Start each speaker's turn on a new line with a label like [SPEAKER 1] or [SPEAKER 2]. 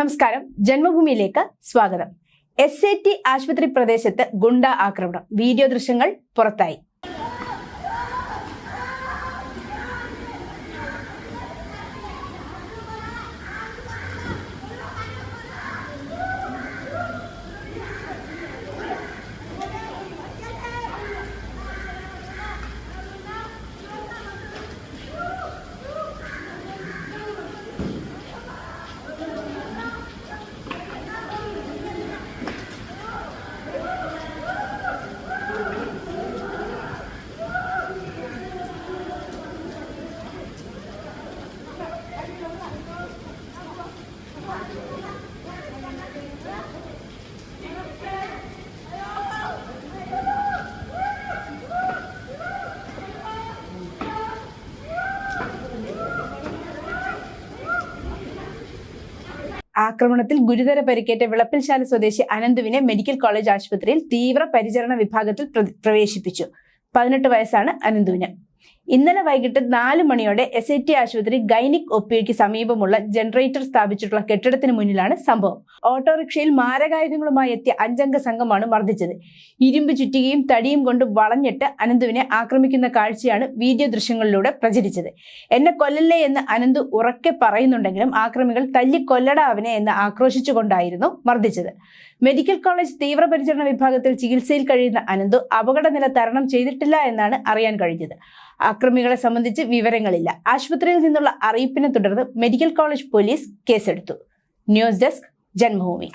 [SPEAKER 1] നമസ്കാരം, ജന്മഭൂമിയിലേക്ക് സ്വാഗതം. SAT ആശുപത്രി പ്രദേശത്ത് ഗുണ്ട ആക്രമണം. വീഡിയോ ദൃശ്യങ്ങൾ പുറത്തായി. ആക്രമണത്തിൽ ഗുരുതര പരിക്കേറ്റ വിളപ്പിൽശാല സ്വദേശി അനന്തുവിനെ മെഡിക്കൽ കോളേജ് ആശുപത്രിയിൽ തീവ്ര പരിചരണ വിഭാഗത്തിൽ പ്രവേശിപ്പിച്ചു. 18 വയസ്സാണ് അനന്തുവിന്. ഇന്നലെ വൈകിട്ട് 4 മണിയോടെ SAT ആശുപത്രി ഗൈനിക് ഒപിക്ക് സമീപമുള്ള ജനറേറ്റർ സ്ഥാപിച്ചിട്ടുള്ള കെട്ടിടത്തിന് മുന്നിലാണ് സംഭവം. ഓട്ടോറിക്ഷയിൽ മാരകായുധങ്ങളുമായി എത്തിയ 5-അംഗ സംഘമാണ് മർദ്ദിച്ചത്. ഇരുമ്പ് ചുറ്റികയും തടിയും കൊണ്ട് വളഞ്ഞിട്ട് അനന്തുവിനെ ആക്രമിക്കുന്ന കാഴ്ചയാണ് വീഡിയോ ദൃശ്യങ്ങളിലൂടെ പ്രചരിച്ചത്. എന്നെ കൊല്ലല്ലേ എന്ന് അനന്തു ഉറക്കെ പറയുന്നുണ്ടെങ്കിലും ആക്രമികൾ തല്ലിക്കൊല്ലടാ അവനെ എന്ന് ആക്രോശിച്ചുകൊണ്ടായിരുന്നു മർദ്ദിച്ചത്. മെഡിക്കൽ കോളേജ് തീവ്രപരിചരണ വിഭാഗത്തിൽ ചികിത്സയിൽ കഴിയുന്ന അനന്തു അപകടനില തരണം ചെയ്തിട്ടില്ല എന്നാണ് അറിയാൻ കഴിഞ്ഞത്. ആക്രമികളെ സംബന്ധിച്ച് വിവരങ്ങളില്ല. ആശുപത്രിയിൽ നിന്നുള്ള അറിയിപ്പിനെ തുടർന്ന് മെഡിക്കൽ കോളേജ് പോലീസ് കേസെടുത്തു. News desk, Janmabhumi.